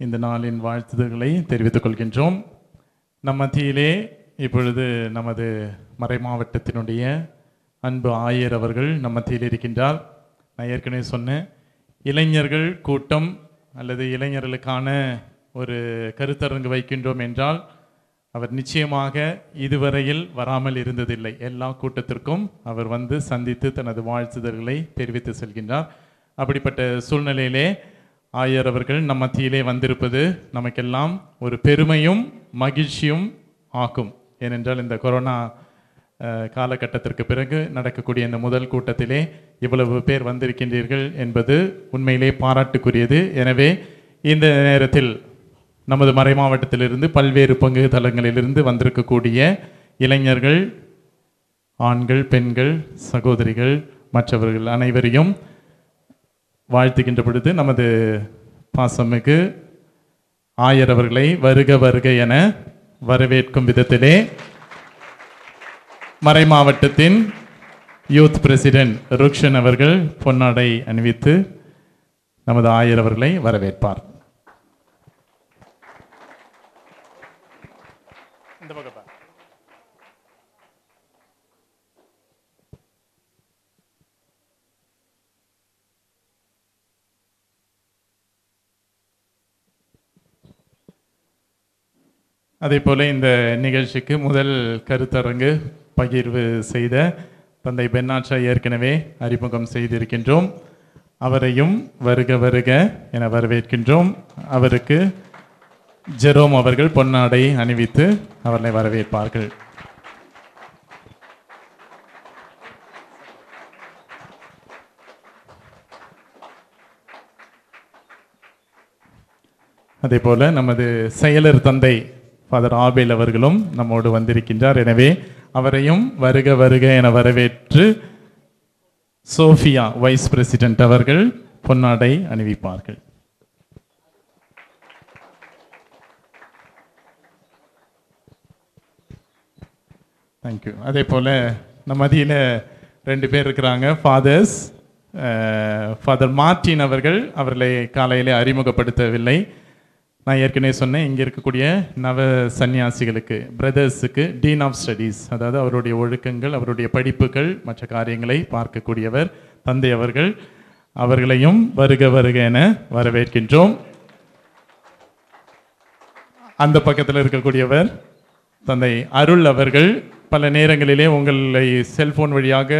இந்த நாளின் வாழ்த்துதல்களை தெரிவித்துக் கொள்கின்றோம். நம் மத்தியிலே இப்பொழுது நமது மறை மாவட்டத்தினுடைய அன்பு ஆயர் அவர்கள் நம் மத்தியில் இருக்கின்றார். நான் ஏற்கனவே சொன்னேன், இளைஞர்கள் கூட்டம் அல்லது இளைஞர்களுக்கான ஒரு கருத்தரங்கு வைக்கின்றோம் என்றால் அவர் நிச்சயமாக இதுவரையில் வராமல் இருந்ததில்லை. எல்லா கூட்டத்திற்கும் அவர் வந்து சந்தித்து தனது வாழ்த்துதல்களை தெரிவித்து செல்கின்றார். அப்படிப்பட்ட சூழ்நிலையிலே ஆயர் அவர்கள் நம் மத்தியிலே வந்திருப்பது நமக்கெல்லாம் ஒரு பெருமையும் மகிழ்ச்சியும் ஆகும். ஏனென்றால் இந்த கொரோனா காலகட்டத்திற்கு பிறகு நடக்கக்கூடிய இந்த முதல் கூட்டத்திலே இவ்வளவு பேர் வந்திருக்கின்றீர்கள் என்பது உண்மையிலே பாராட்டுக்குரியது. எனவே இந்த நேரத்தில் நமது மறை மாவட்டத்திலிருந்து பல்வேறு பங்கு தளங்களிலிருந்து வந்திருக்கக்கூடிய இளைஞர்கள், ஆண்கள், பெண்கள், சகோதரிகள், மற்றவர்கள் அனைவரையும் வாழ்த்துகின்ற பொழுது நமது பாசமிகு ஆயர் அவர்களை வருக வருக என வரவேற்கும் விதத்திலே மறை மாவட்டத்தின் யூத் பிரசிடென்ட் ருக்ஷன் அவர்கள் பொன்னாடை அணிவித்து நமது ஆயர் அவர்களை வரவேற்பார். அதே போல இந்த நிகழ்ச்சிக்கு முதல் கருத்தரங்கு பகிர்வு செய்த தந்தை பென்னாட்சா ஏற்கனவே அறிமுகம் செய்திருக்கின்றோம். அவரையும் வருக வருக என வரவேற்கின்றோம். அவருக்கு ஜெரோம் அவர்கள் பொன்னாடை அணிவித்து அவர்களை வரவேற்பார்கள். அதே போல நமது செயலர் தந்தை ஃபாதர் ஆபேல் அவர்களும் நம்மோடு வந்திருக்கின்றார். எனவே அவரையும் வருக வருக என வரவேற்று சோஃபியா வைஸ் பிரசிடென்ட் அவர்கள் பொன்னாடை அணிவிப்பார்கள். தேங்க்யூ. அதே போல் நம்ம மதியில் 2 பேர் இருக்கிறாங்க. ஃபாதர் மார்டின் அவர்களை காலையிலே அறிமுகப்படுத்தவில்லை. நான் ஏற்கனவே சொன்னேன், இங்கே இருக்கக்கூடிய நவ சன்னியாசிகளுக்கு, பிரதர்ஸுக்கு டீன் ஆஃப் ஸ்டடீஸ், அதாவது அவருடைய ஒழுக்கங்கள், அவருடைய படிப்புகள், மற்ற காரியங்களை பார்க்கக்கூடியவர் தந்தை அவர்கள். அவர்களையும் வருக வருக என வரவேற்கின்றோம். அந்த பக்கத்தில் இருக்கக்கூடியவர் தந்தை அருள் அவர்கள். பல நேரங்களிலே உங்களை செல்போன் வழியாக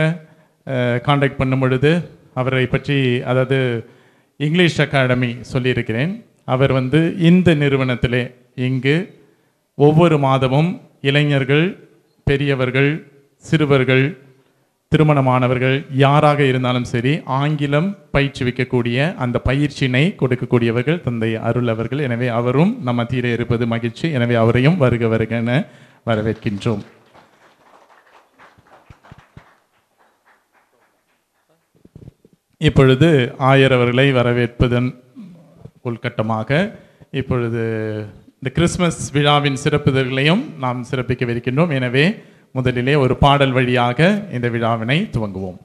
காண்டாக்ட் பண்ணும் பொழுது அவரை பற்றி, அதாவது இங்கிலீஷ் அகாடமி சொல்லியிருக்கிறேன். அவர் வந்து இந்த நிறுவனத்திலே இங்கு ஒவ்வொரு மாதமும் இளைஞர்கள், பெரியவர்கள், சிறுவர்கள், திருமணமானவர்கள் யாராக இருந்தாலும் சரி ஆங்கிலம் பயிற்றுவிக்கக்கூடிய அந்த பயிற்சியினை கொடுக்கக்கூடியவர்கள் தந்தை அருள் அவர்கள். எனவே அவரும் நம் மத்தியிலே இருப்பது மகிழ்ச்சி. எனவே அவரையும் வருக வருக என வரவேற்கின்றோம். இப்பொழுது ஆயர் அவர்களை வரவேற்பதன் உள்கட்டமாக இப்பொழுது இந்த கிறிஸ்மஸ் விழாவின் சிறப்புதல்களையும் நாம் சிறப்பிக்கவிருக்கின்றோம். எனவே முதலிலே ஒரு பாடல் வழியாக இந்த விழாவினை துவங்குவோம்.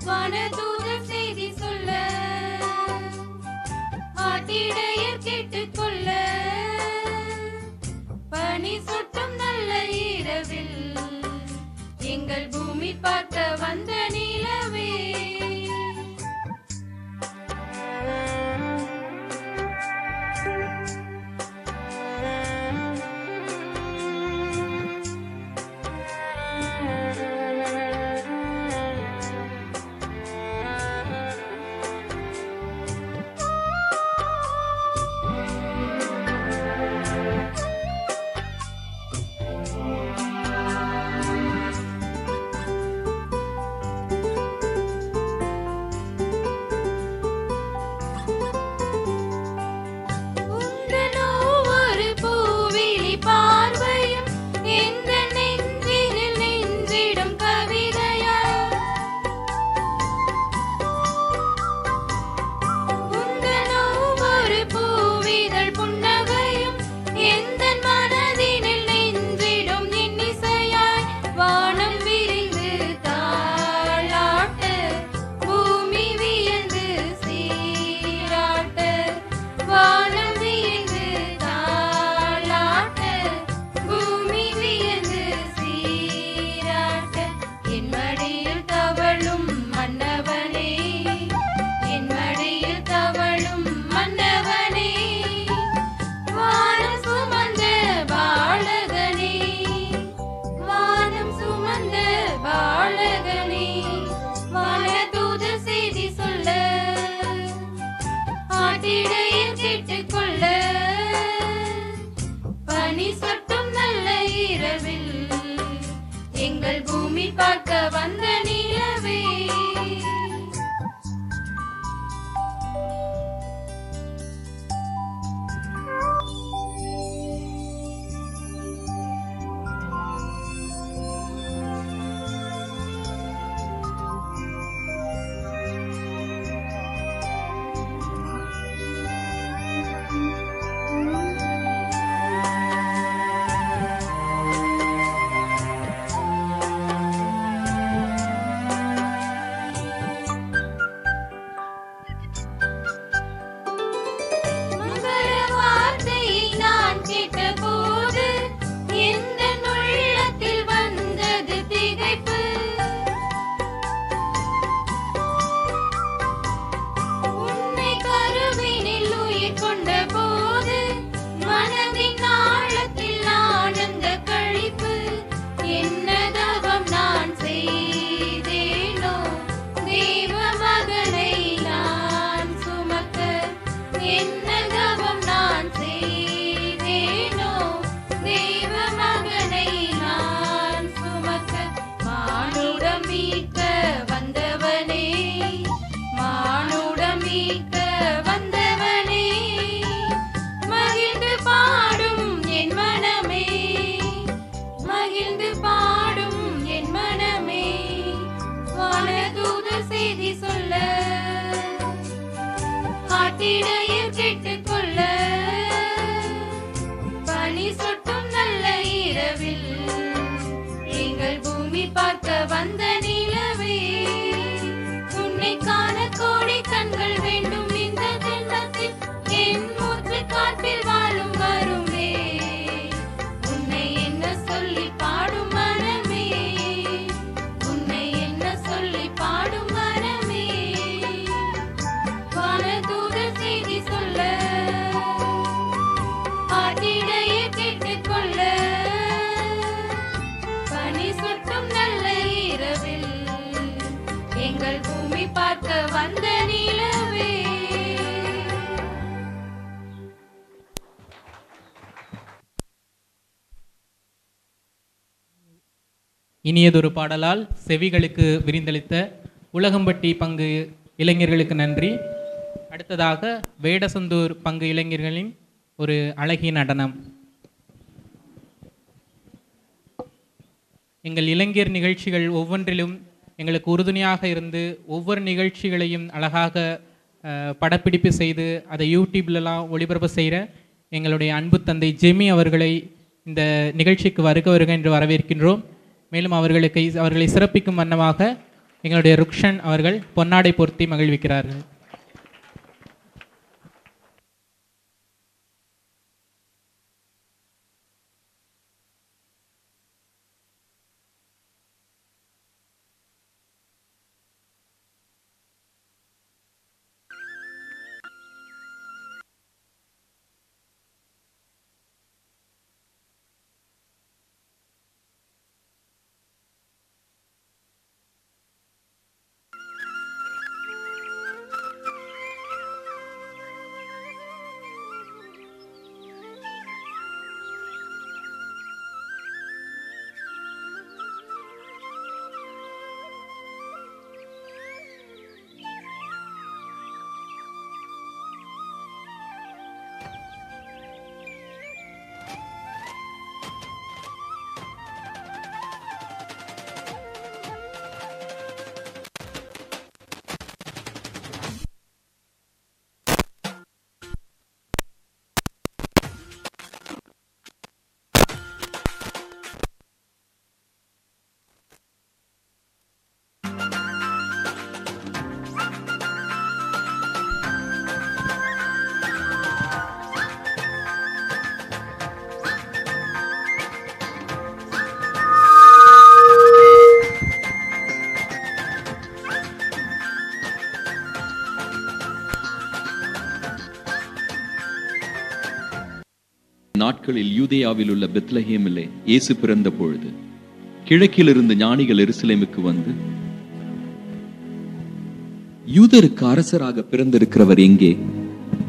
வானதூதர் செய்தி சொல்ல ஆட்டிடையர் கேட்டு பார்க்க வந்த நிலவே பார்க்க வந்த நிலவே பார்க்க வந்த நிலவே உன்னை காண கோடி கண்கள் வேண்டும் இந்த ஜென்மத்தில் என் மூச்சு காற்றில் வாழும் வருமே உன்னை என்ன சொல்லி பாடும் மனமே உன்னை என்ன சொல்லி பாடும் மனமே வானதூதர் செய்தி சொல்ல ஆட்டிடையே கேட்டுக்கொள்ள எங்கள் பூமி பார்க்க வந்த நிலவே இனியதொரு பாடலால் செவிகளுக்கு விரிந்தளித்த உலகம்பட்டி பங்கு இளைஞர்களுக்கு நன்றி. அடுத்ததாக வேடசந்தூர் பங்கு இளைஞர்களின் ஒரு அழகிய நடனம். எங்கள் இளைஞர் நிகழ்ச்சிகள் ஒவ்வொன்றிலும் எங்களுக்கு உறுதுணையாக இருந்து ஒவ்வொரு நிகழ்ச்சிகளையும் அழகாக படப்பிடிப்பு செய்து அதை யூடியூப்லலாம் ஒளிபரப்பு செய்கிற எங்களுடைய அன்பு தந்தை ஜெமி அவர்களை இந்த நிகழ்ச்சிக்கு வருக என்று வரவேற்கின்றோம். மேலும் அவர்களை சிறப்பிக்கும் வண்ணமாக எங்களுடைய ருக்ஷன் அவர்கள் பொன்னாடை பொருத்தி மகிழ்விக்கிறார்கள். நாட்களில் யூதேயாவில் உள்ள பெத்லஹேமிலே இயேசு பிறந்த பொழுது கிழக்கிலிருந்து ஞானிகள் எருசலேமுக்கு வந்து, யூதருக்கு அரசராக பிறந்திருக்கிறவர் எங்கே?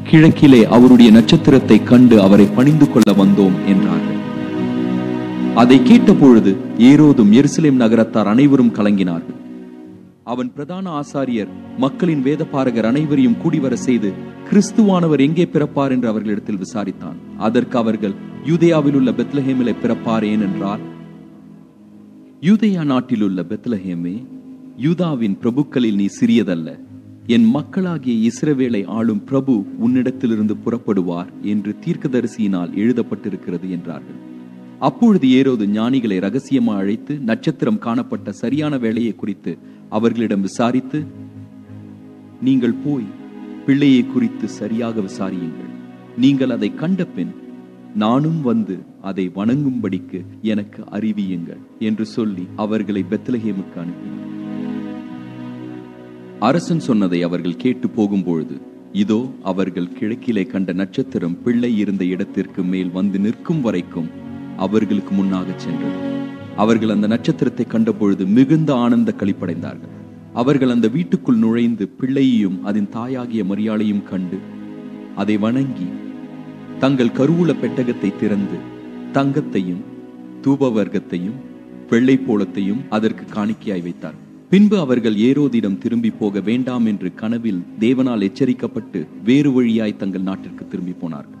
கிழக்கிலே அவருடைய நட்சத்திரத்தை கண்டு அவரை பணிந்து கொள்ள வந்தோம் என்றார்கள். அதை கேட்ட பொழுது ஏரோதும் எருசலேம் நகரத்தார் அனைவரும் கலங்கினார்கள். அவன் பிரதான ஆசாரியர் மக்களின் வேதபாரகர் அனைவரையும் கூடிவர செய்து கிறிஸ்துவானவர் எங்கே பிறப்பார் என்று அவர்களிடத்தில் விசாரித்தான். அதற்கு அவர்கள், யூதேயாவில் உள்ள பெத்லஹேமிலே பிறப்பார். ஏனென்றால், யூதேயா நாட்டில் உள்ள பெத்லஹேமே, யூதாவின் பிரபுக்களில் நீ சிறியதல்ல, என் மக்களாகிய இஸ்ரவேலை ஆளும் பிரபு உன்னிடத்திலிருந்து புறப்படுவார் என்று தீர்க்கதரிசியினால் எழுதப்பட்டிருக்கிறது என்றார்கள். அப்பொழுது ஏரோது ஞானிகளை ரகசியமாக அழைத்து நட்சத்திரம் காணப்பட்ட சரியான வேளையை குறித்து அவர்களிடம் விசாரித்து, நீங்கள் போய் பிள்ளையை குறித்து சரியாக விசாரியுங்கள். நீங்கள் அதை கண்ட பின் நானும் வந்து அதை வணங்கும்படிக்கு எனக்கு அறிவியுங்கள் என்று சொல்லி அவர்களை பெத்லஹேமுக்கு அனுப்பினார். அரசன் சொன்னதை அவர்கள் கேட்டு போகும்பொழுது, இதோ அவர்கள் கிழக்கிலே கண்ட நட்சத்திரம் பிள்ளை இருந்த இடத்திற்கு மேல் வந்து நிற்கும் வரைக்கும் அவர்களுக்கு முன்னாக சென்றது. அவர்கள் அந்த நட்சத்திரத்தை கண்டபொழுது மிகுந்த ஆனந்த களிப்படைந்தார்கள். அவர்கள் அந்த வீட்டுக்குள் நுழைந்து பிள்ளையையும் அதன் தாயாகிய மரியாளையும் கண்டு அதை வணங்கி தங்கள் கருவூல பெட்டகத்தை திறந்து தங்கத்தையும் தூபவர்க்கத்தையும் வெள்ளை போலத்தையும் அதற்கு காணிக்கையாய் வைத்தார். பின்பு அவர்கள் ஏரோதிடம் திரும்பி போக வேண்டாம் என்று கனவில் தேவனால் எச்சரிக்கப்பட்டு வேறு வழியாய் தங்கள் நாட்டிற்கு திரும்பி போனார்கள்.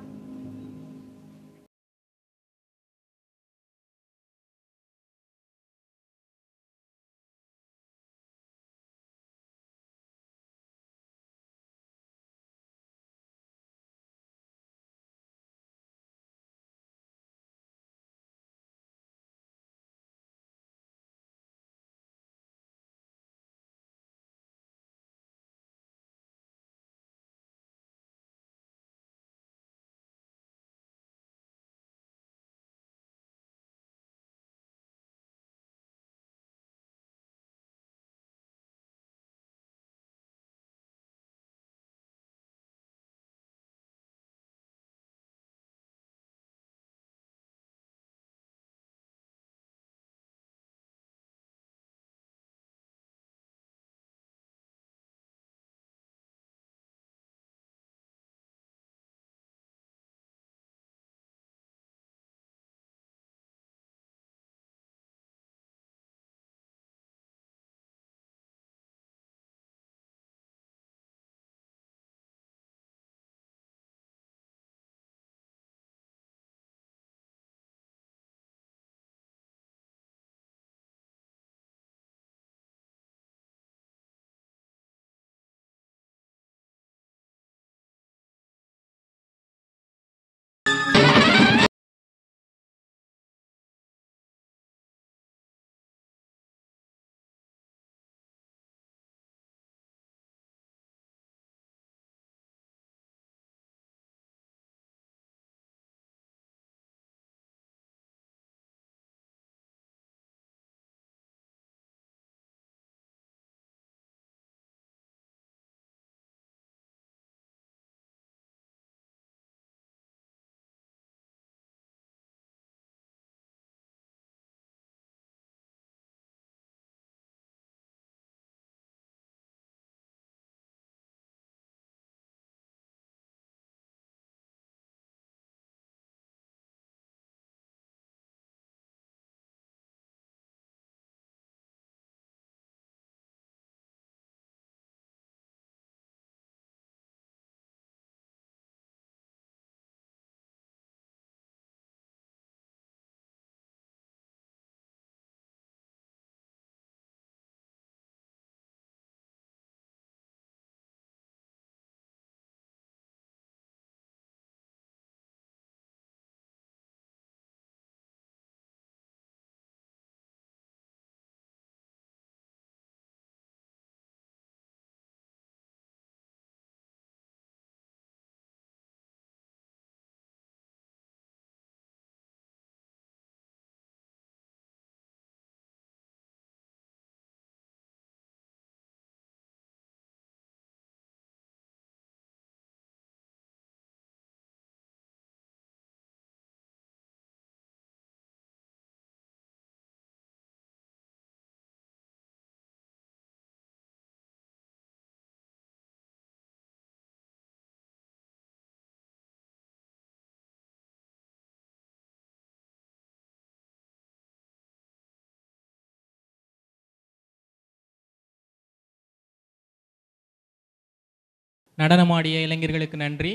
நடனமாடிய இளைஞர்களுக்கு நன்றி.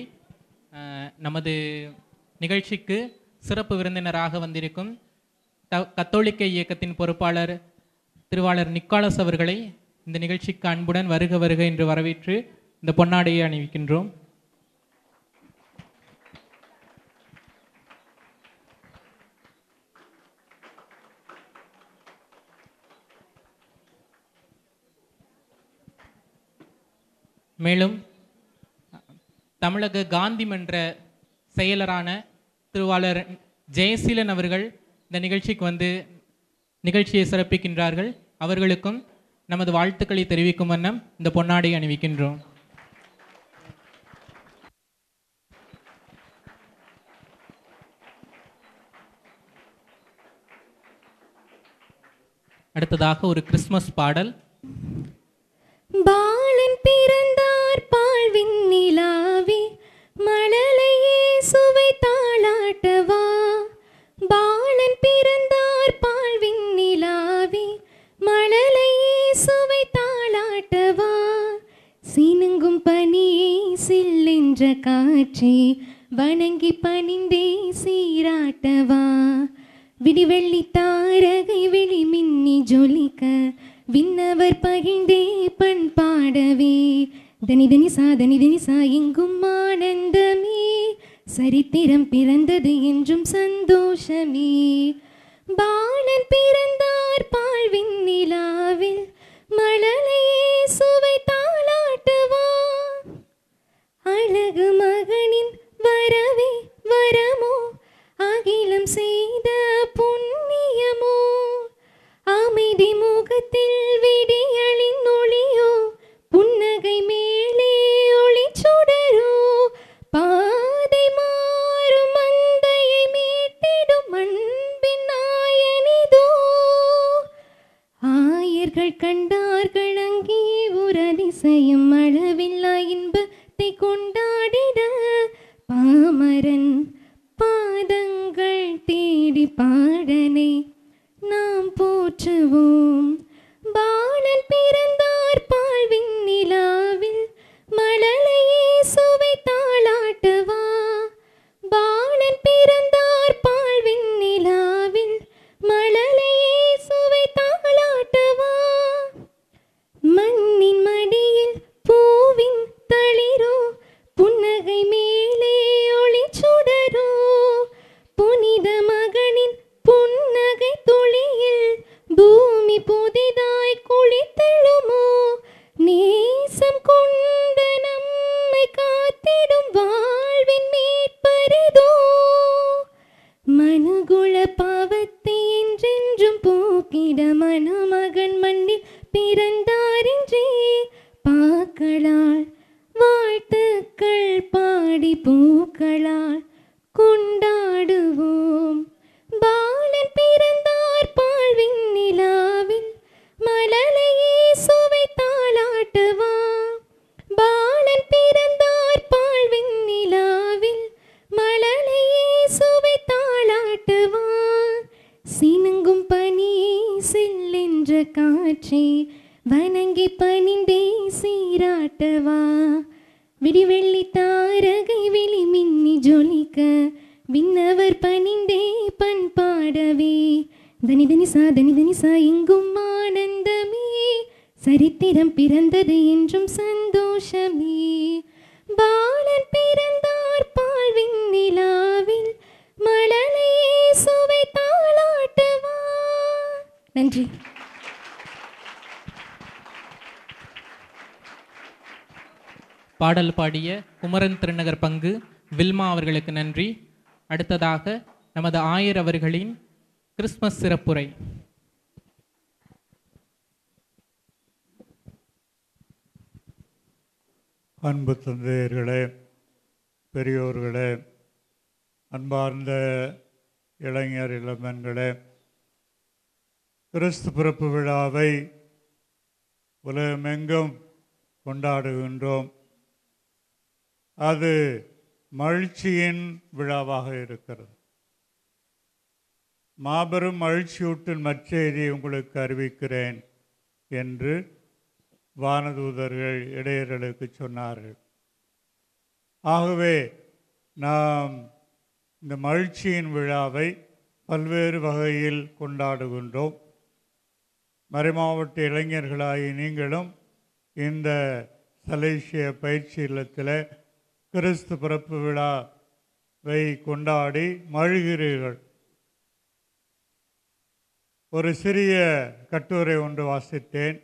நமது நிகழ்ச்சிக்கு சிறப்பு விருந்தினராக வந்திருக்கும் கத்தோலிக்க இயக்கத்தின் பொறுப்பாளர் திருவாளர் நிக்கோலஸ் அவர்களை இந்த நிகழ்ச்சிக்கு அன்புடன் வருக வருக என்று வரவேற்று இந்த பொன்னாடையை அணிவிக்கின்றோம். மேலும் தமிழக காந்தி மன்ற செயலரான திருவாளர் ஜெயசீலன் அவர்கள் இந்த நிகழ்ச்சிக்கு வந்து நிகழ்ச்சியை சிறப்பிக்கின்றார்கள். அவர்களுக்கும் நமது வாழ்த்துக்களை தெரிவிக்கும் வண்ணம் இந்த பொன்னாடை அணிவிக்கின்றோம். அடுத்ததாக ஒரு கிறிஸ்துமஸ் பாடல். பாலன் பிறந்தார் பால்வின் நிலாவே, மழலையே சுவை தாளாட்டவா. பாலன் பிறந்தார் பால்வின் நிலாவே, மழலையே சுவை தாளாட்டவா. சினுங்கும் பனியே சில்லென்ற காற்றே, வணங்கி பணிந்தே சீராட்டவா. விடிவெள்ளி தாரகை விழி மின்னி ஜொலிக்க, விண்ணவர் பகிழ்ந்தே பண் பாடவே. தனி தனி சா எங்கும் ஆனந்தமே, சரித்திரம் பிறந்தது என்றும் சந்தோஷமே. பாலன் பிறந்தார் பால்வின் நிலாவில், மழலையே சுவை தாளாட்டவா. அழகு மகனின் வரவே வரமோ, அகிலம் செய்த புண்ணியமோ. அமைதி முகத்தில் விடியலின் ஒளியோ, புன்னகை மேலே ஒளி சுடரோ. பாதை மாறும் மந்தையை மீட்டிடும் அன்பின் நாயனிதோ. ஆயர்கள் கண்டார்கள் அங்கே ஒரு அதிசயம், அளவில்லா இன்பத்தை கொண்டாடிட. பாமரன் பாதங்கள் தேடி பாடனை நாம் போற்றுவோம். பாலன் பிறந்தார் பால்வின் நிலாவில், மழலையே சுவை தாளாட்டவா. பாலன் பிறந்தார் பால்வின் நிலாவில், மழலையே சுவை தாளாட்டவா. மண்ணின் மடியில் பூவின் தளிரோ, புன்னகை மேலே ஒளி சுடரோ. புனித மகனின் புன்னகை துளியில் பூமி புதிதாய் குளித்தெழுமோ. நேசம் கொண்ட நம்மை காத்திடும் வாழ்வின் மீட்பரிதோ. மனுகுல பாவத்தை என்றென்றும் போக்கிட, மணமகன் மண்ணில் பிறந்தாரென்றே. பாக்களால் வாழ்த்துக்கள் பாடி பூக்களால் கொண்டாடுவோம். பாலன் பிறந்தார் பால்வின் நிலாவில், மழலையே சுவை தாளாட்டவா. பாலன் பிறந்தார் பால்வின் நிலாவில், மழலையே சுவை தாளாட்டவா. சினுங்கும் பனியே சில்லென்ற காற்றே, வணங்கி பணிந்தே சீராட்டவா. விடிவெள்ளி தாரகை விழி மின்னி ஜொலிக்க, விண்ணவர் பணிந்தே பண் பாடவே. தனி தனி சா எங்கும் ஆனந்தமே, சரித்திரம் பிறந்தது என்றும் சந்தோஷமே. பாலன் பிறந்தார் பால்வின் நிலாவில், மழலையே சுவை தாளாட்டவா. நன்றி. பாடல் பாடிய குமரன் திருநகர் பங்கு வில்மா அவர்களுக்கு நன்றி. அடுத்ததாக நமது ஆயர் அவர்களின் கிறிஸ்துமஸ் சிறப்புரை. அன்பு தந்தையர்களே, பெரியோர்களே, அன்பார்ந்த இளைஞர் இளமன்களே, கிறிஸ்து பிறப்பு விழாவை உலகமெங்கும் கொண்டாடுகின்றோம். அது மகிழ்ச்சியின் விழாவாக இருக்கிறது. மாபெரும் மகிழ்ச்சியூட்டும் நற்செய்தியை உங்களுக்கு அறிவிக்கிறேன் என்று வானதூதர்கள் இடையர்களுக்கு சொன்னார்கள். ஆகவே நாம் இந்த மகிழ்ச்சியின் விழாவை பல்வேறு வகையில் கொண்டாடுகின்றோம். மறைமாவட்ட இளைஞர்களாகி நீங்களும் இந்த சலேசிய பயிற்சி இல்லத்தில் கிறிஸ்து பிறப்பு விழாவை கொண்டாடி மகிழ்கிறீர்கள். ஒரு சிறிய கட்டுரை ஒன்று வாசித்தேன்.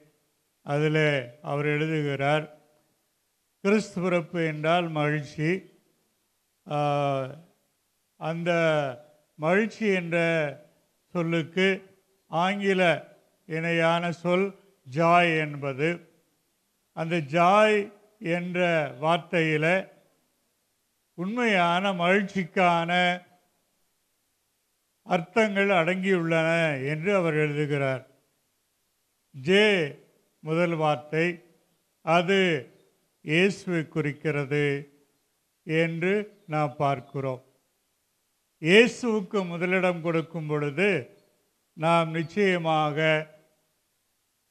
அதில் அவர் எழுதுகிறார், கிறிஸ்து பிறப்பு என்றால் மகிழ்ச்சி. அந்த மகிழ்ச்சி என்ற சொல்லுக்கு ஆங்கில இணையான சொல் ஜாய் என்பது. அந்த ஜாய் என்ற வார்த்தையில் உண்மையான மகிழ்ச்சிக்கான அர்த்தங்கள் அடங்கியுள்ளன என்று அவர் எழுதுகிறார். ஜே முதல் வார்த்தை, அது இயேசுவை குறிக்கிறது என்று நாம் பார்க்கிறோம். இயேசுவுக்கு முதலிடம் கொடுக்கும் பொழுது நாம் நிச்சயமாக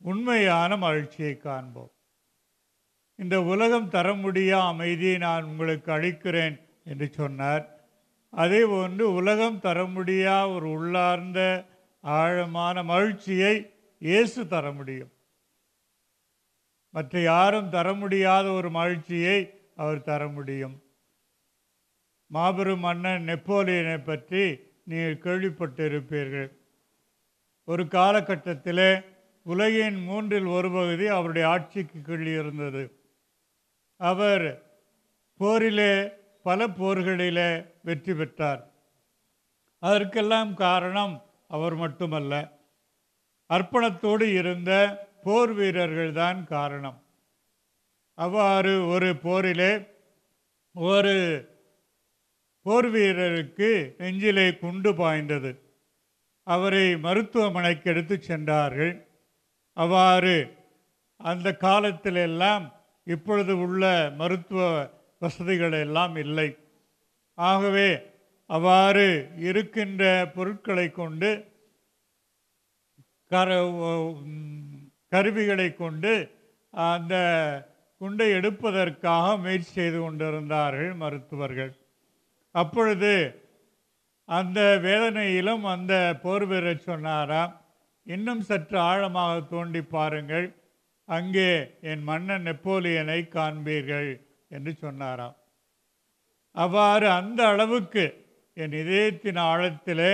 உண்மையான மகிழ்ச்சியை காண்போம். இந்த உலகம் தர முடியா அமைதியை நான் உங்களுக்கு அளிக்கிறேன் என்று சொன்னார். அதே போன்று உலகம் தர முடியா ஒரு உள்ளார்ந்த ஆழமான மகிழ்ச்சியை இயேசு தர முடியும். மற்ற யாரும் தர முடியாத ஒரு மகிழ்ச்சியை அவர் தர முடியும். மாபெரும் மன்னன் நெப்போலியனை பற்றி நீங்கள் கேள்விப்பட்டிருப்பீர்கள். ஒரு காலகட்டத்தில் உலகின் 1/3 அவருடைய ஆட்சிக்கு கீழ் இருந்தது. அவர் போரிலே பல போர்களிலே வெற்றி பெற்றார். அதற்கெல்லாம் காரணம் அவர் மட்டுமல்ல, அர்ப்பணத்தோடு இருந்த போர் வீரர்கள் தான் காரணம். அவ்வாறு ஒரு போரிலே ஒரு போர் வீரருக்கு நெஞ்சிலே குண்டு பாய்ந்தது. அவரை மருத்துவமனைக்கு எடுத்து சென்றார்கள். அவ்வாறு அந்த காலத்திலெல்லாம் இப்பொழுது உள்ள மருத்துவ வசதிகள் எல்லாம் இல்லை. ஆகவே அவ்வாறு இருக்கின்ற பொருட்களை கொண்டு கருவிகளை கொண்டு அந்த குண்டை எடுப்பதற்காக முயற்சி செய்து கொண்டிருந்தார்கள் மருத்துவர்கள். அப்பொழுது அந்த வேதனையிலும் அந்த போர் வீரர் சொன்னாராம், இன்னும் சற்று ஆழமாக தோண்டி பாருங்கள், அங்கே என் மன்னன் நெப்போலியனை காண்பீர்கள் என்று சொன்னாராம். அவ்வாறு அந்த அளவுக்கு என் இதயத்தின் ஆழத்திலே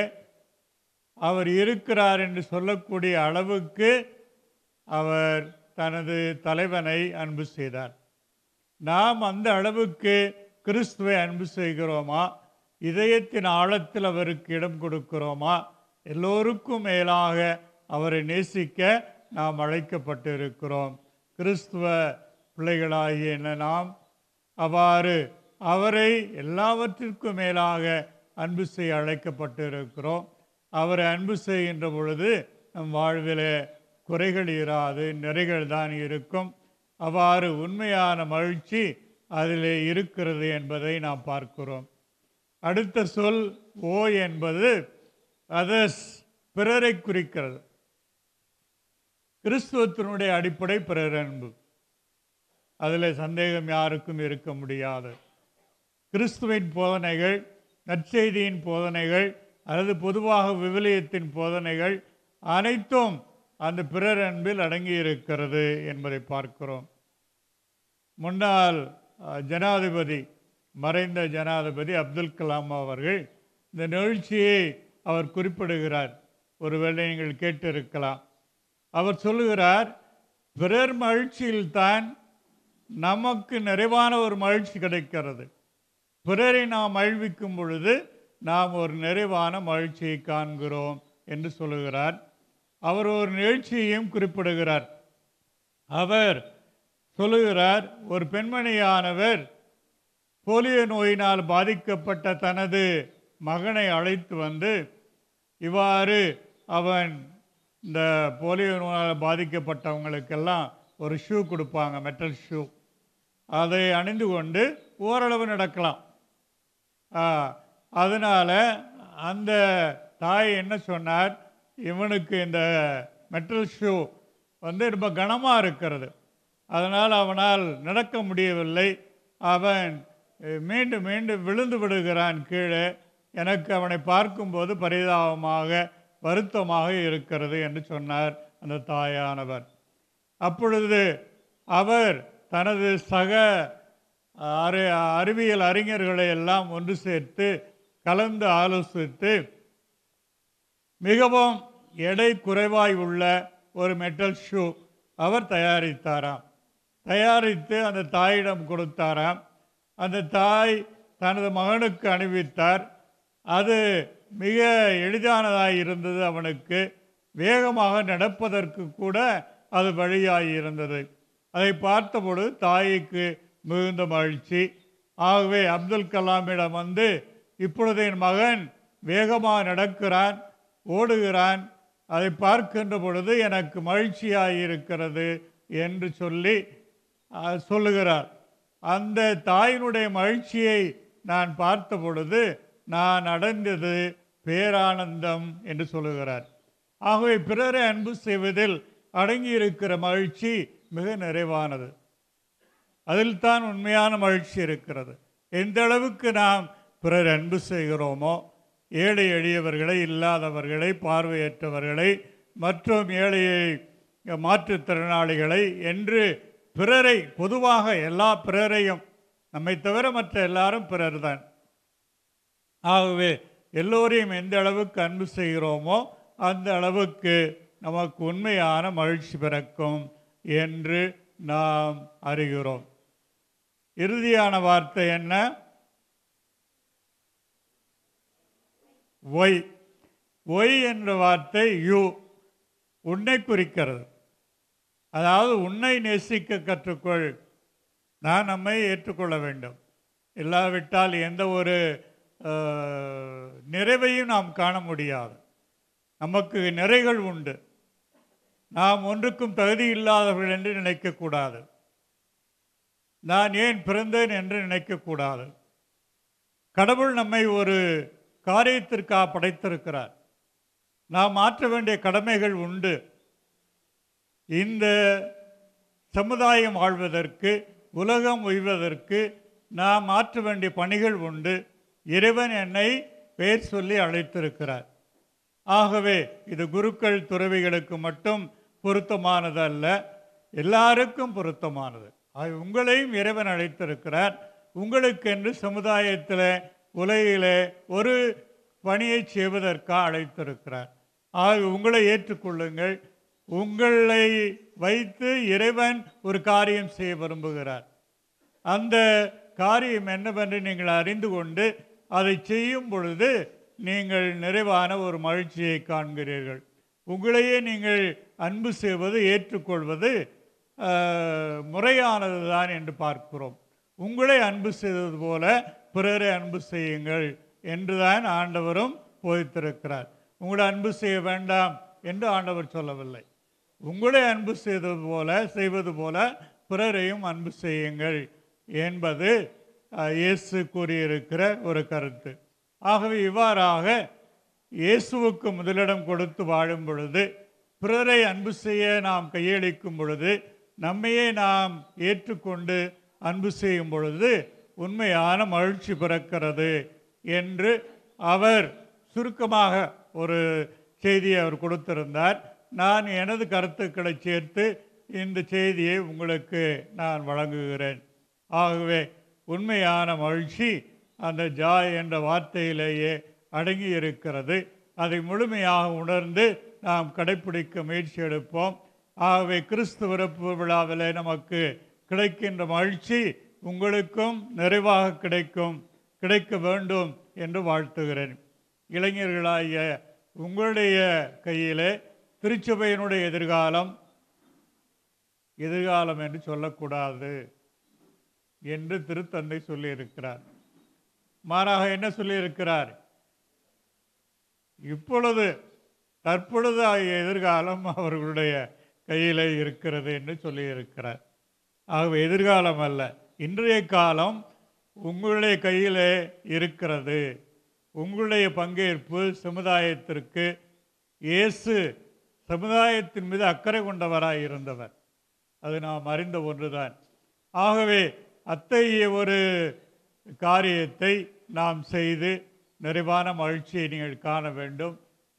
அவர் இருக்கிறார் என்று சொல்லக்கூடிய அளவுக்கு அவர் தனது தலைவனை அன்பு செய்தார். நாம் அந்த அளவுக்கு கிறிஸ்துவை அன்பு செய்கிறோமா? இதயத்தின் ஆழத்தில் அவருக்கு இடம் கொடுக்கிறோமா? எல்லோருக்கும் மேலாக அவரை நேசிக்க நாம் அழைக்கப்பட்டு இருக்கிறோம். கிறிஸ்துவ பிள்ளைகளாகிய நாம் அவ்வாறு அவரை எல்லாவற்றிற்கும் மேலாக அன்பு செய்ய அழைக்கப்பட்டு இருக்கிறோம். அவரை அன்பு செய்கின்ற பொழுது நம் வாழ்வில் குறைகள் இராது, நிறைகள் தான் இருக்கும். அவ்வாறு உண்மையான மகிழ்ச்சி அதில் இருக்கிறது என்பதை நாம் பார்க்கிறோம். அடுத்த சொல் ஓ என்பது அதர்ஸ், பிறரை குறிக்கிறது. கிறிஸ்துவத்தினுடைய அடிப்படை பிறர் அன்பு. அதில் சந்தேகம் யாருக்கும் இருக்க முடியாது. கிறிஸ்துவின் போதனைகள், நற்செய்தியின் போதனைகள் அல்லது பொதுவாக விவிலியத்தின் போதனைகள் அனைத்தும் அந்த பிறர் அன்பில் அடங்கி இருக்கிறது என்பதை பார்க்கிறோம். முன்னாள் ஜனாதிபதி, மறைந்த ஜனாதிபதி அப்துல் கலாம் அவர்கள் இந்த நிகழ்ச்சியை அவர் குறிப்பிடுகிறார். ஒருவேளை நீங்கள் கேட்டிருக்கலாம். அவர் சொல்லுகிறார், பிறர் மகிழ்ச்சியில்தான் நமக்கு நிறைவான ஒரு மகிழ்ச்சி கிடைக்கிறது. பிறரை நாம் மகிழ்விக்கும் பொழுது நாம் ஒரு நிறைவான மகிழ்ச்சியை காண்கிறோம் என்று சொல்லுகிறார். அவர் ஒரு நிகழ்ச்சியையும் குறிப்பிடுகிறார். அவர் சொல்லுகிறார், ஒரு பெண்மணியானவர் போலியோ நோயினால் பாதிக்கப்பட்ட தனது மகனை அழைத்து வந்து, இவ்வாறு அவன் இந்த போலியோ நோயால் பாதிக்கப்பட்டவங்களுக்கெல்லாம் ஒரு ஷூ கொடுப்பாங்க, மெட்டல் ஷூ. அதை அணிந்து கொண்டு ஓரளவு நடக்கலாம். அதனால் அந்த தாய் என்ன சொன்னார், இவனுக்கு இந்த மெட்டல் ஷூ ரொம்ப கனமாக இருக்கிறது, அதனால் அவனால் நடக்க முடியவில்லை. அவன் மீண்டும் மீண்டும் விழுந்து விடுகிறான் கீழே. எனக்கு அவனை பார்க்கும்போது பரிதாபமாக வருத்தமாக இருக்கிறது என்று சொன்னார் அந்த தாயானவர். அப்பொழுது அவர் தனது சக அறிவியல் அறிஞர்களை எல்லாம் ஒன்று சேர்த்து கலந்து ஆலோசித்து மிகவும் எடை குறைவாய் உள்ள ஒரு மெட்டல் ஷூ அவர் தயாரித்தாராம். தயாரித்து அந்த தாயிடம் கொடுத்தாராம். அந்த தாய் தனது மகனுக்கு அணிவித்தார். அது மிக எளிதானதாக இருந்தது. அவனுக்கு வேகமாக நடப்பதற்கு கூட அது வழியாகி இருந்தது. அதை பார்த்தபொழுது தாய்க்கு மிகுந்த மகிழ்ச்சி. ஆகவே அப்துல் கலாமிடம் வந்து, இப்பொழுது என் மகன் வேகமாக நடக்கிறான், ஓடுகிறான், அதை பார்க்கின்ற பொழுது எனக்கு மகிழ்ச்சியாக இருக்கிறது என்று சொல்லுகிறார். அந்த தாயினுடைய மகிழ்ச்சியை நான் பார்த்த பொழுது நான் அடைந்தது பேரானந்தம் என்று சொல்லுகிறார். ஆகவே பிறரை அன்பு செய்வதில் அடங்கியிருக்கிற மகிழ்ச்சி மிக நிறைவானது. அதில் தான் உண்மையான மகிழ்ச்சி இருக்கிறது. எந்த அளவுக்கு நாம் பிறர் அன்பு செய்கிறோமோ, ஏழை எளியவர்களை, இல்லாதவர்களை, பார்வையற்றவர்களை, மற்றும் ஏழையை மாற்றுத்திறனாளிகளை என்று பிறரை, பொதுவாக எல்லா பிறரையும், நம்மை தவிர மற்ற எல்லாரும் பிறர் தான். ஆகவே எல்லோரையும் எந்த அளவுக்கு அன்பு செய்கிறோமோ அந்த அளவுக்கு நமக்கு உண்மையான மகிழ்ச்சி பிறக்கும் என்று நாம் அறிகிறோம். இறுதியான வார்த்தை என்ன? ஒய். ஒய் என்ற வார்த்தை யூ, உன்னை குறிக்கிறது. அதாவது உன்னை நேசிக்க கற்றுக்கொள். நான் நம்மை ஏற்றுக்கொள்ள வேண்டும். இல்லாவிட்டால் எந்த ஒரு நிறைவையும் நாம் காண முடியாது. நமக்கு நிறைகள் உண்டு. நாம் ஒன்றுக்கும் தகுதி இல்லாதவர்கள் என்று நினைக்கக்கூடாது. நான் ஏன் பிறந்தேன் என்று நினைக்கக்கூடாது. கடவுள் நம்மை ஒரு காரியத்திற்காக படைத்திருக்கிறார். நாம் மாற்ற வேண்டிய கடமைகள் உண்டு. இந்த சமுதாயம் வாழ்வதற்கு, உலகம் உய்வதற்கு நாம் மாற்ற வேண்டிய பணிகள் உண்டு. இறைவன் என்னை பெயர் சொல்லி அழைத்திருக்கிறார். ஆகவே இது குருக்கள் துறவிகளுக்கு மட்டும் பொருத்தமானது அல்ல, எல்லாருக்கும் பொருத்தமானது. உங்களையும் இறைவன் அழைத்திருக்கிறார். உங்களுக்கென்று சமுதாயத்தில், உலகில் ஒரு பணியை செய்வதற்காக அழைத்திருக்கிறார். ஆக உங்களை ஏற்றுக்கொள்ளுங்கள். உங்களை வைத்து இறைவன் ஒரு காரியம் செய்ய விரும்புகிறார். அந்த காரியம் என்னவென்று நீங்கள் அறிந்து கொண்டு அதை செய்யும் பொழுது நீங்கள் நிறைவான ஒரு மகிழ்ச்சியை காண்கிறீர்கள். உங்களையே நீங்கள் அன்பு செய்வது, ஏற்றுக்கொள்வது முறையானது தான் என்று பார்க்கிறோம். உங்களை அன்பு செய்தது போல பிறரை அன்பு செய்யுங்கள் என்றுதான் ஆண்டவரும் போதித்திருக்கிறார். உங்களை அன்பு செய்ய வேண்டாம் என்று ஆண்டவர் சொல்லவில்லை. உங்களை அன்பு செய்வது போல பிறரையும் அன்பு செய்யுங்கள் என்பது இயேசு கூறியிருக்கிற ஒரு கருத்து. ஆகவே இவ்வாறாக இயேசுவுக்கு முதலிடம் கொடுத்து வாழும் பொழுது, பிறரை அன்பு செய்ய நாம் கையளிக்கும் பொழுது, நம்மையே நாம் ஏற்றுக்கொண்டு அன்பு செய்யும் பொழுது உண்மையான மகிழ்ச்சி பிறக்கிறது என்று அவர் சுருக்கமாக ஒரு செய்தியை அவர் கொடுத்திருந்தார். நான் எனது கருத்துக்களை சேர்த்து இந்த செய்தியை உங்களுக்கு நான் வழங்குகிறேன். ஆகவே உண்மையான மகிழ்ச்சி அந்த ஜாய் என்ற வார்த்தையிலேயே அடங்கி இருக்கிறது. அதை முழுமையாக உணர்ந்து நாம் கடைப்பிடிக்க முயற்சி எடுப்போம். ஆகவே கிறிஸ்து பிறப்பு விழாவில் நமக்கு கிடைக்கின்ற மகிழ்ச்சி உங்களுக்கும் நிறைவாக கிடைக்க வேண்டும் என்று வாழ்த்துகிறேன். இளைஞர்களாகிய உங்களுடைய கையிலே திருச்சபையினுடைய எதிர்காலம் என்று சொல்லக்கூடாது என்று திருத்தந்தை சொல்லியிருக்கிறார். மாறாக என்ன சொல்லியிருக்கிறார்? தற்பொழுது எதிர்காலம் அவர்களுடைய கையில் இருக்கிறது என்று சொல்லியிருக்கிறார். ஆகவே எதிர்காலம் அல்ல, இன்றைய காலம் உங்களுடைய கையில் இருக்கிறது. உங்களுடைய பங்கேற்பு சமுதாயத்திற்கு, இயேசு சமுதாயத்தின் மீது அக்கறை கொண்டவராய் இருந்தவர், அது நாம் அறிந்த ஒன்றுதான். ஆகவே அத்தகைய ஒரு காரியத்தை நாம் செய்து நிறைவான மகிழ்ச்சியை நீங்கள் காண வேண்டும்.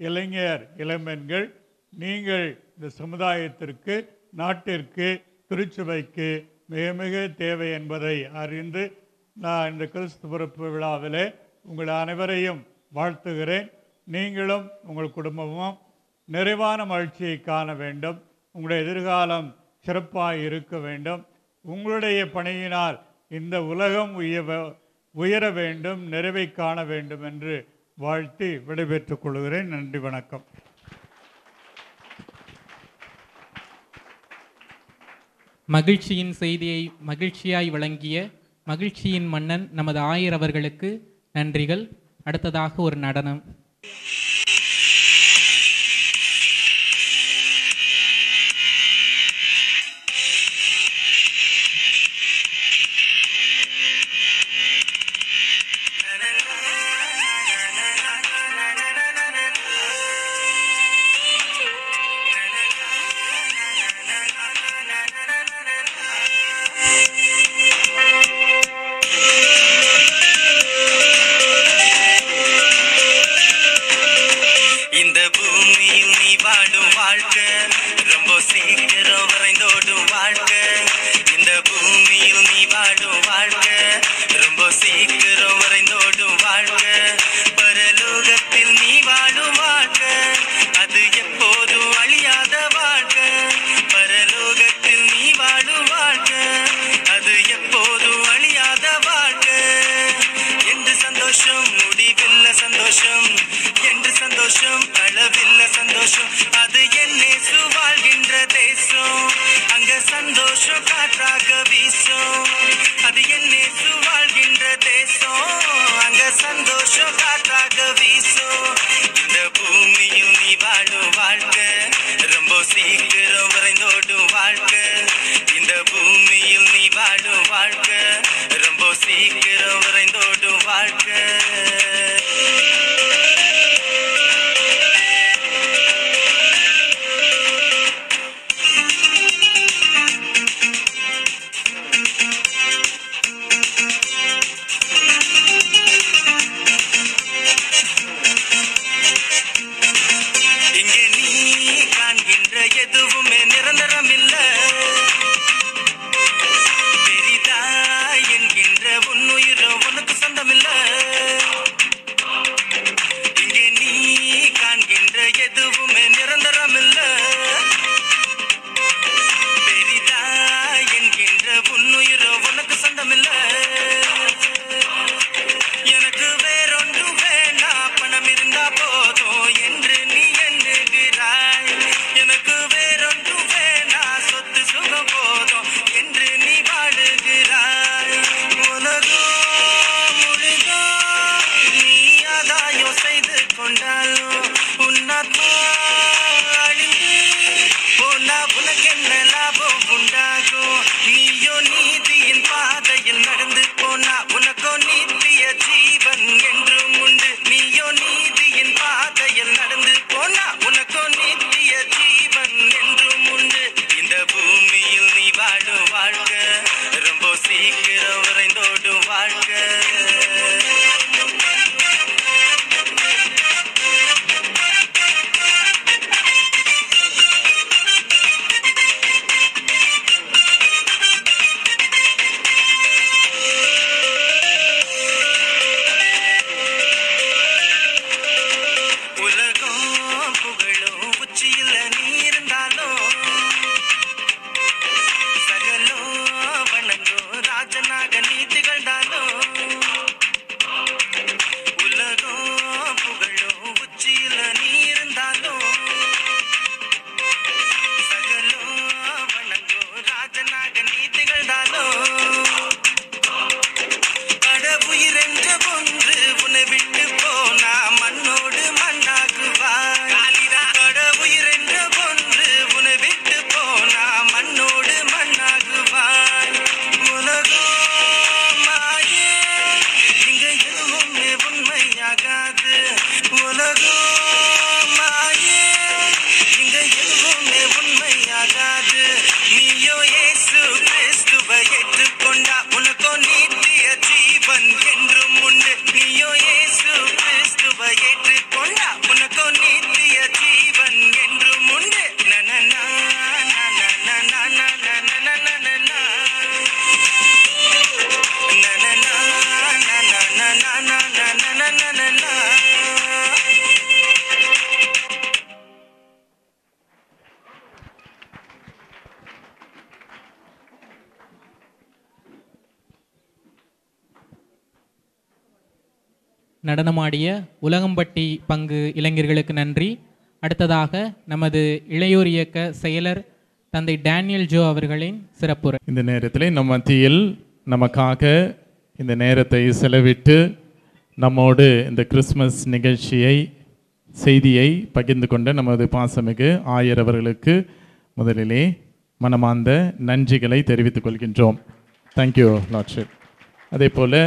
இளைஞர் இளம்பெண்கள், நீங்கள் இந்த சமுதாயத்திற்கு, நாட்டிற்கு, திருச்சபைக்கு மிக மிக தேவை என்பதை அறிந்து நான் இந்த கிறிஸ்து பிறப்பு விழாவிலே உங்கள் அனைவரையும் வாழ்த்துகிறேன். நீங்களும் உங்கள் குடும்பமும் நிறைவான மகிழ்ச்சியை காண வேண்டும். உங்களுடைய எதிர்காலம் சிறப்பாக இருக்க வேண்டும். உங்களுடைய பணியினால் இந்த உலகம் உயர வேண்டும், நிறைவை காண வேண்டும் என்று வாழ்த்தி விடைபெற்றுக் கொள்கிறேன். நன்றி, வணக்கம். மகிழ்ச்சியின் செய்தியை மகிழ்ச்சியாய் வழங்கிய மகிழ்ச்சியின் மன்னன் நமது ஆயர் அவர்களுக்கு நன்றிகள். அடுத்ததாக ஒரு நடனம். உன்னுயிரோ உனக்கு சொந்தமில்லை. நடனமாடிய உலகம்பட்டி பங்கு இளைஞர்களுக்கு நன்றி. அடுத்ததாக நமது இளையோர் இயக்க செயலர் தந்தை டேனியல் ஜோ அவர்களின் சிறப்புரை. இந்த நேரத்தில் நம் மத்தியில் நமக்காக இந்த நேரத்தை செலவிட்டு நம்மோடு இந்த கிறிஸ்மஸ் நிகழ்ச்சியை செய்தியை பகிர்ந்து கொண்ட நமது பாசமிகு ஆயர் அவர்களுக்கு முதலிலே மனமார்ந்த நன்றிகளை தெரிவித்துக் கொள்கின்றோம். Thank you lordship. அதே போல்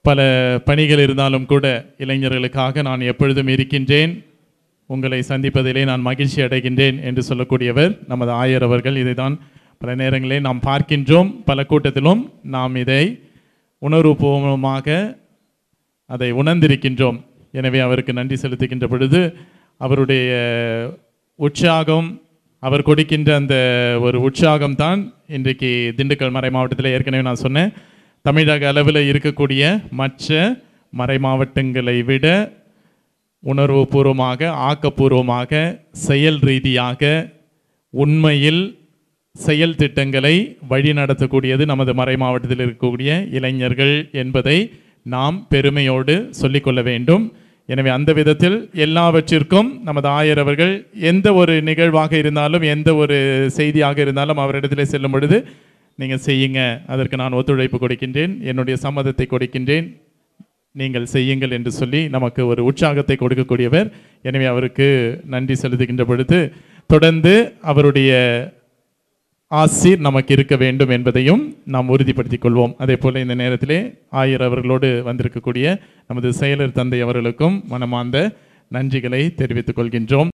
பல பணிகள் இருந்தாலும் கூட இளைஞர்களுக்காக நான் எப்பொழுதும் இருக்கின்றேன், உங்களை சந்திப்பதிலே நான் மகிழ்ச்சி அடைகின்றேன் என்று சொல்லக்கூடியவர் நமது ஆயர் அவர்கள். இதை தான் பல நேரங்களில் நாம் பார்க்கின்றோம், பல கூட்டத்திலும் நாம் இதை உணர்வுபூர்வமாக அதை உணர்ந்திருக்கின்றோம். எனவே அவருக்கு நன்றி செலுத்துகின்ற பொழுது அவருடைய உற்சாகம், அவர் கொடுக்கின்ற அந்த ஒரு உற்சாகம்தான் இன்றைக்கு திண்டுக்கல் மறை மாவட்டத்தில் ஏற்கனவே நான் சொன்னேன், தமிழக அளவில் இருக்கக்கூடிய மற்ற மறை மாவட்டங்களை விட உணர்வுபூர்வமாக, ஆக்கப்பூர்வமாக, செயல் ரீதியாக உண்மையில் செயல் திட்டங்களை வழி நடத்தக்கூடியது நமது மறை மாவட்டத்தில் இருக்கக்கூடிய இளைஞர்கள் என்பதை நாம் பெருமையோடு சொல்லிக்கொள்ள வேண்டும். எனவே அந்த விதத்தில் எல்லாவற்றிற்கும் நமது ஆயர் அவர்கள் எந்த ஒரு நிகழ்வாக இருந்தாலும், எந்த ஒரு செய்தியாக இருந்தாலும் அவரிடத்தில் செல்லும் பொழுது நீங்கள் செய்யுங்க, அதற்கு நான் ஒத்துழைப்பு கொடுக்கின்றேன், என்னுடைய சம்மதத்தை கொடுக்கின்றேன், நீங்கள் செய்யுங்கள் என்று சொல்லி நமக்கு ஒரு உற்சாகத்தை கொடுக்கக்கூடியவர். எனவே அவருக்கு நன்றி செலுத்துகின்ற பொழுது தொடர்ந்து அவருடைய ஆசீர் நமக்கு இருக்க வேண்டும் என்பதையும் நாம் உறுதிப்படுத்திக் கொள்வோம். அதே போல் இந்த நேரத்திலே ஆயர் அவர்களோடு வந்திருக்கக்கூடிய நமது செயலர் தந்தை அவர்களுக்கும் மனமார்ந்த நன்றிகளை தெரிவித்துக் கொள்கின்றோம்.